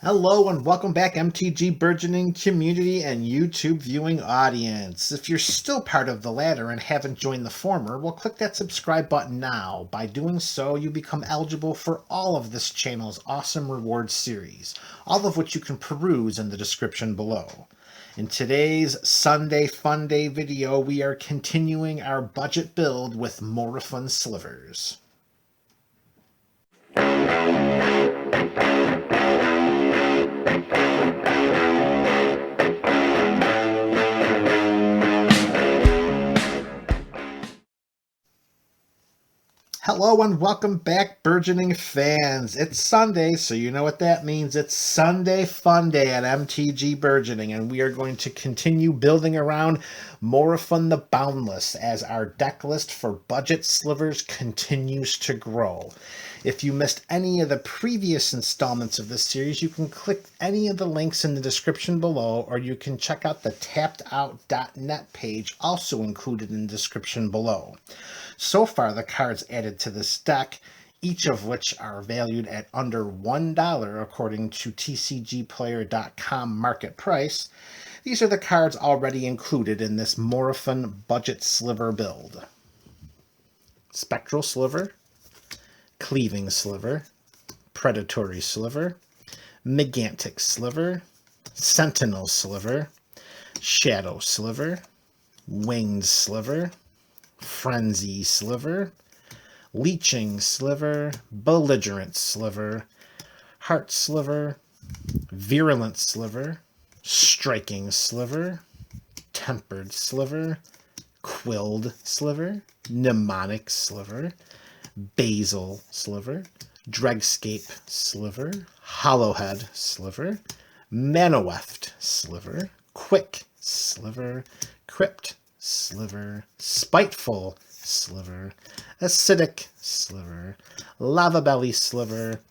Hello and welcome back, MTG Burgeoning community and YouTube viewing audience. If you're still part of the latter and haven't joined the former, well, click that subscribe button now. By doing so, you become eligible for all of this channel's awesome rewards series, all of which you can peruse in the description below. In today's Sunday PHONday video, we are continuing our budget build with Morophon Slivers. Hello and welcome back, burgeoning fans. It's Sunday, so you know what that means. It's Sunday PHONday at MTG Burgeoning, and we are going to continue building around Morophon the Boundless as our deck list for budget slivers continues to grow. If you missed any of the previous installments of this series, you can click any of the links in the description below, or you can check out the tappedout.net page, also included in the description below. So far, the cards added to this deck, each of which are valued at under $1 according to TCGplayer.com market price. These are the cards already included in this Morophon budget sliver build. Spectral Sliver, Cleaving Sliver, Predatory Sliver, Megantic Sliver, Sentinel Sliver, Shadow Sliver, Winged Sliver, Frenzy Sliver, Leeching Sliver, Belligerent Sliver, Heart Sliver, Virulent Sliver, Striking Sliver, Tempered Sliver, Quilled Sliver, Mnemonic Sliver, Basil Sliver, Dregscape Sliver, Hollowhead Sliver, Manaweft Sliver, Quick Sliver, Crypt Sliver, Spiteful Sliver, Acidic Sliver, Lava Belly Sliver,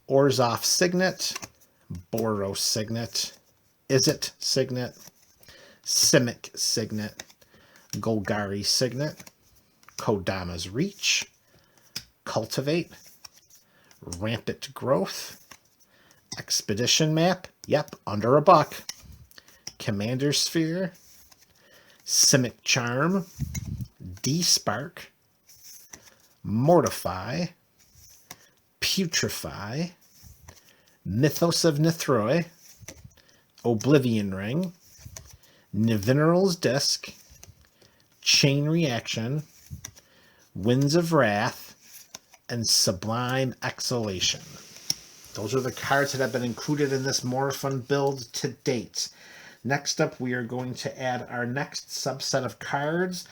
Orzhov Signet, Boros Signet, Izzet Signet, Simic Signet, Golgari Signet, Kodama's Reach, Cultivate, Rampant Growth, Expedition Map, yep, under $1, Commander Sphere, Simic Charm, De-Spark, Mortify, Putrefy, Mythos of Nethroi, Oblivion Ring, Nivineral's Disc, Chain Reaction, Winds of Wrath, and Sublime Exhalation. Those are the cards that have been included in this Morophon build to date. Next up, we are going to add our next subset of cards,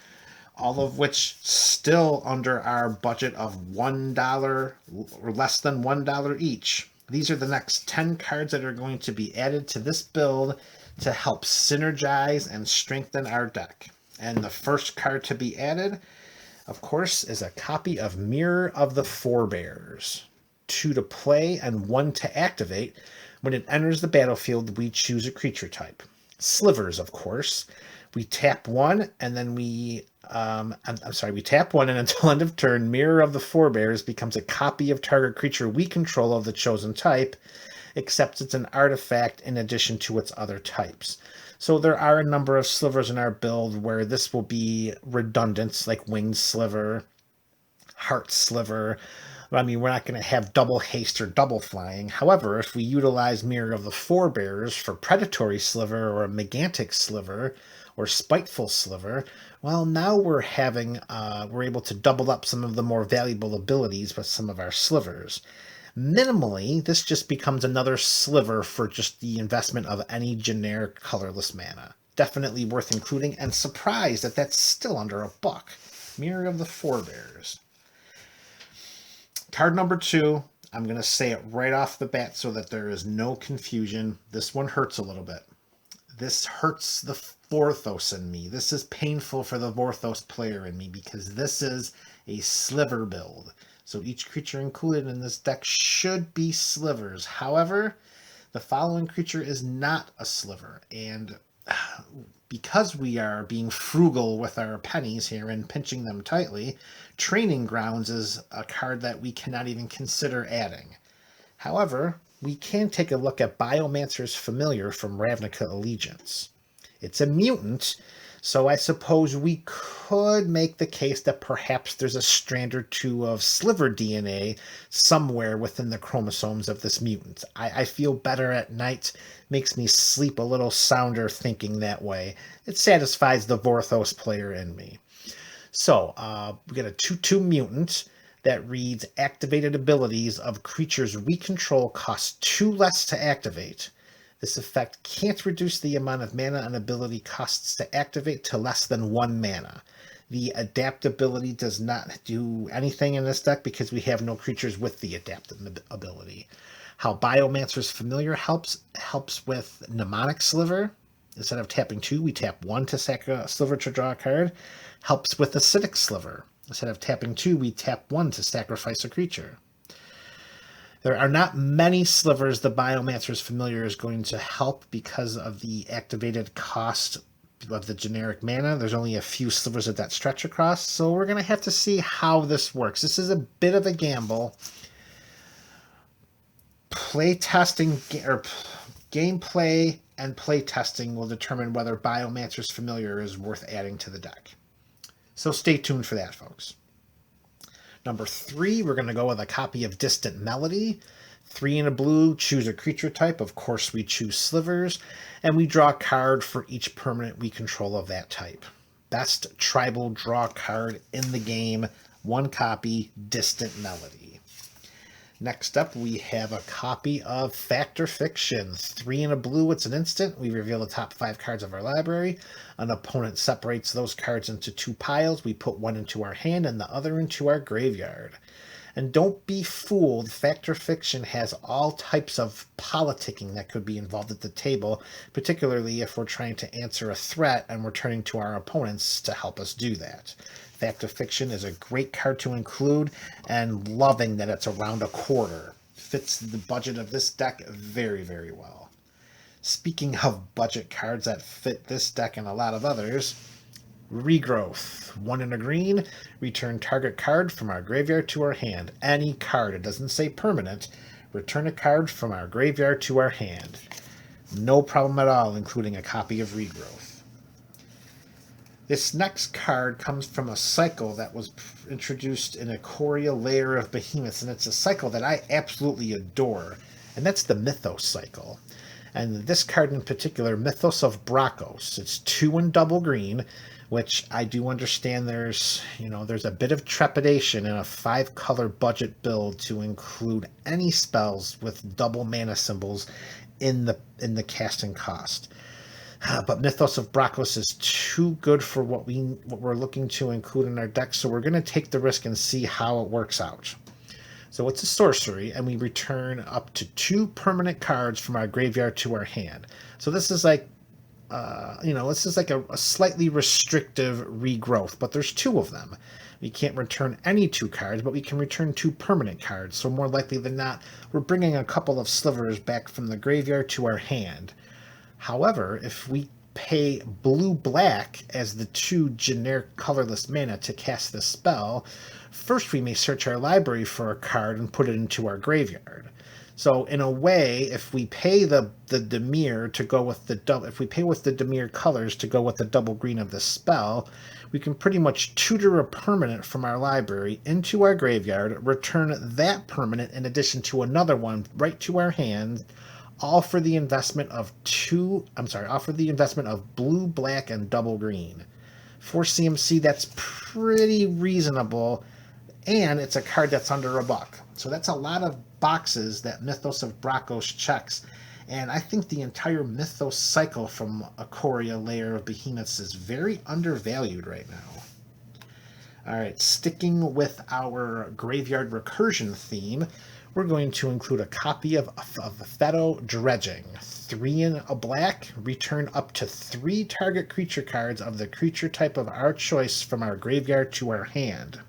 all of which still under our budget of $1 or less than $1 each. These are the next 10 cards that are going to be added to this build to help synergize and strengthen our deck. And the first card to be added, of course, is a copy of Mirror of the Forebears. 2 to play and 1 to activate. When it enters the battlefield, we choose a creature type. Slivers, of course. We tap 1 and then we tap 1 and until end of turn, Mirror of the Forebears becomes a copy of target creature we control of the chosen type, except it's an artifact in addition to its other types. So there are a number of slivers in our build where this will be redundant, like Winged Sliver, Heart Sliver. I mean, we're not going to have double haste or double flying. However, if we utilize Mirror of the Forebears for Predatory Sliver or a Megantic Sliver or Spiteful Sliver, well, now we're able to double up some of the more valuable abilities with some of our slivers. Minimally, this just becomes another sliver for just the investment of any generic colorless mana. Definitely worth including, and surprised that that's still under $1. Mirror of the Forebears. Card number 2, I'm going to say it right off the bat so that there is no confusion. This one hurts a little bit. This hurts the Vorthos in me. This is painful for the Vorthos player in me because this is a sliver build. So each creature included in this deck should be slivers. However, the following creature is not a sliver. And because we are being frugal with our pennies here and pinching them tightly, Training Grounds is a card that we cannot even consider adding. However, we can take a look at Biomancer's Familiar from Ravnica Allegiance. It's a mutant, so I suppose we could make the case that perhaps there's a strand or two of Sliver DNA somewhere within the chromosomes of this mutant. I feel better at night, makes me sleep a little sounder thinking that way. It satisfies the Vorthos player in me. So, we got a 2/2 mutant that reads, activated abilities of creatures we control cost 2 less to activate. This effect can't reduce the amount of mana an ability costs to activate to less than 1 mana. The adaptability does not do anything in this deck because we have no creatures with the adaptability. How Biomancer's Familiar helps with Mnemonic Sliver. Instead of tapping 2, we tap 1 to sack a Sliver to draw a card. Helps with Acidic Sliver. Instead of tapping 2, we tap 1 to sacrifice a creature. There are not many Slivers the Biomancer's Familiar is going to help because of the activated cost of the generic mana. There's only a few Slivers that stretch across, so we're going to have to see how this works. This is a bit of a gamble. Gameplay and play testing will determine whether Biomancer's Familiar is worth adding to the deck. So stay tuned for that, folks. Number 3, we're going to go with a copy of Distant Melody. 3 in a blue, choose a creature type. Of course, we choose Slivers. And we draw a card for each permanent we control of that type. Best tribal draw card in the game. 1 copy, Distant Melody. Next up, we have a copy of Fact or Fiction. 3 in a blue, it's an instant. We reveal the top 5 cards of our library. An opponent separates those cards into 2 piles. We put 1 into our hand and the other into our graveyard. And don't be fooled, Fact or Fiction has all types of politicking that could be involved at the table, particularly if we're trying to answer a threat and we're turning to our opponents to help us do that. Fact or Fiction is a great card to include, and loving that it's around a quarter. Fits the budget of this deck very, very well. Speaking of budget cards that fit this deck and a lot of others, Regrowth. 1 in a green, return target card from our graveyard to our hand. Any card, it doesn't say permanent. Return a card from our graveyard to our hand. No problem at all, including a copy of Regrowth. This next card comes from a cycle that was introduced in Ikoria Lair of Behemoths, and it's a cycle that I absolutely adore, and that's the Mythos cycle. And this card in particular, Mythos of Brakos. It's 2 in double green, which I do understand there's a bit of trepidation in a 5-color budget build to include any spells with double mana symbols in the casting cost. But Mythos of Brakos is too good for what we're looking to include in our deck, so we're going to take the risk and see how it works out. So it's a sorcery, and we return up to 2 permanent cards from our graveyard to our hand. So this is like, a slightly restrictive regrowth, but there's 2 of them. We can't return any 2 cards, but we can return 2 permanent cards. So more likely than not, we're bringing a couple of Slivers back from the graveyard to our hand. However, if we pay blue-black as the 2 generic colorless mana to cast this spell, first we may search our library for a card and put it into our graveyard. So in a way, if we pay the Dimir to go with if we pay with the Dimir colors to go with the double green of the spell, we can pretty much tutor a permanent from our library into our graveyard, return that permanent in addition to another one right to our hand, all for the investment of blue, black, and double green. For CMC, that's pretty reasonable, and it's a card that's under $1. So that's a lot of boxes that Mythos of Brakos checks, and I think the entire Mythos cycle from Ikoria Lair of Behemoths is very undervalued right now. Alright, sticking with our graveyard recursion theme, we're going to include a copy of Fetto Dredging. 3 in a black, return up to 3 target creature cards of the creature type of our choice from our graveyard to our hand.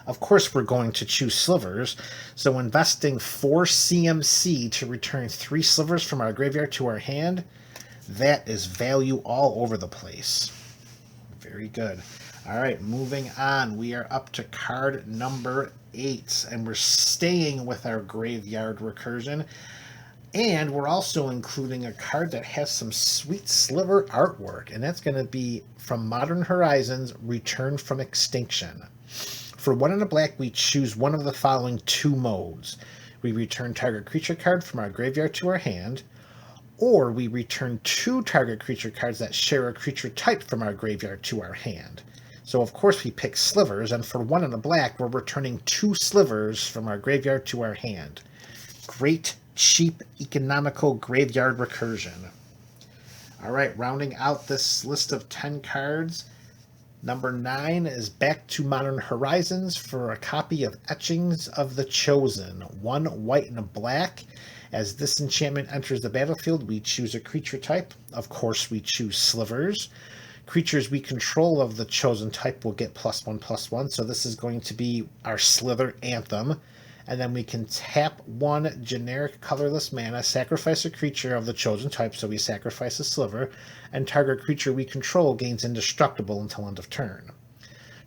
Of course, we're going to choose Slivers, so investing 4 CMC to return 3 Slivers from our graveyard to our hand, that is value all over the place. Very good. All right, moving on. We are up to card number 8, and we're staying with our graveyard recursion. And we're also including a card that has some sweet Sliver artwork, and that's going to be from Modern Horizons, Return from Extinction. For 1 and a black, we choose one of the following 2 modes. We return target creature card from our graveyard to our hand, or we return 2 target creature cards that share a creature type from our graveyard to our hand. So of course we pick Slivers, and for 1 and a black, we're returning 2 Slivers from our graveyard to our hand. Great, cheap, economical graveyard recursion. All right, rounding out this list of 10 cards, number 9 is Back to Modern Horizons for a copy of Etchings of the Chosen. 1 white and a black. As this enchantment enters the battlefield, we choose a creature type. Of course, we choose Slivers. Creatures we control of the chosen type will get +1/+1, so this is going to be our Slither Anthem. And then we can tap 1 generic colorless mana, sacrifice a creature of the chosen type, so we sacrifice a Sliver, and target creature we control gains indestructible until end of turn.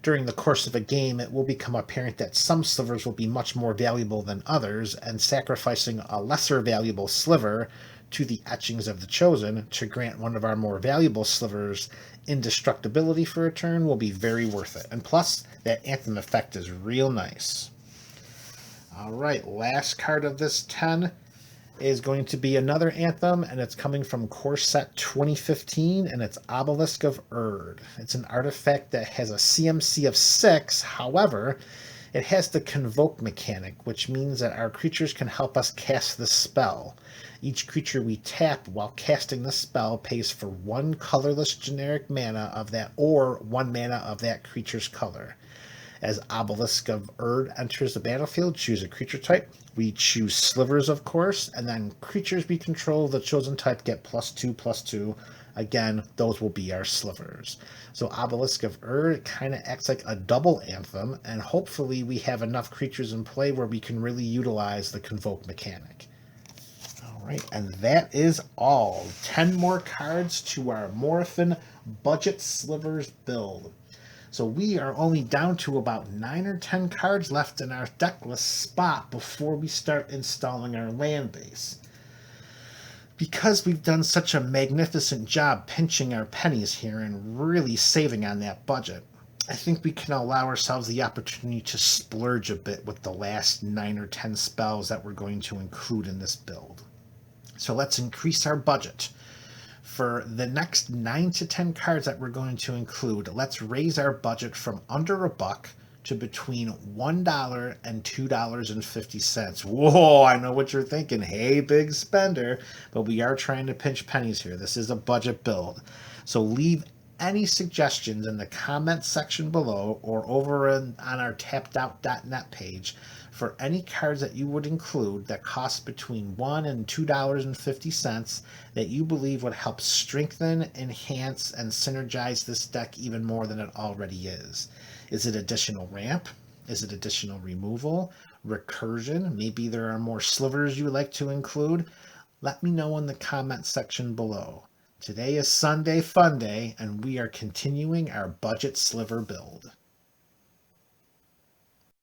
During the course of a game, it will become apparent that some Slivers will be much more valuable than others, and sacrificing a lesser valuable Sliver to the Etchings of the Chosen to grant one of our more valuable Slivers indestructibility for a turn will be very worth it. And plus, that Anthem effect is real nice. All right, last card of this 10 is going to be another Anthem, and it's coming from Core Set 2015, and it's Obelisk of Erd. It's an artifact that has a CMC of 6, however, it has the Convoke mechanic, which means that our creatures can help us cast the spell. Each creature we tap while casting the spell pays for 1 colorless generic mana of that, or 1 mana of that creature's color. As Obelisk of Erd enters the battlefield, choose a creature type. We choose Slivers, of course, and then creatures we control the chosen type get +2/+2. Again, those will be our Slivers. So Obelisk of Erd kind of acts like a double Anthem, and hopefully we have enough creatures in play where we can really utilize the Convoke mechanic. All right, and that is all. 10 more cards to our Morophon Budget Slivers build. So we are only down to about 9 or 10 cards left in our deck list spot before we start installing our land base. Because we've done such a magnificent job pinching our pennies here and really saving on that budget, I think we can allow ourselves the opportunity to splurge a bit with the last 9 or 10 spells that we're going to include in this build. So let's increase our budget. For the next 9 to 10 cards that we're going to include, let's raise our budget from under $1 to between $1 and $2.50. Whoa, I know what you're thinking. Hey, big spender. But we are trying to pinch pennies here. This is a budget build. So leave any suggestions in the comments section below or over on our tappedout.net page for any cards that you would include that cost between $1 and $2.50 that you believe would help strengthen, enhance, and synergize this deck even more than it already is. Is it additional ramp? Is it additional removal? Recursion? Maybe there are more Slivers you would like to include? Let me know in the comment section below. Today is Sunday Fun Day, and we are continuing our budget Sliver build.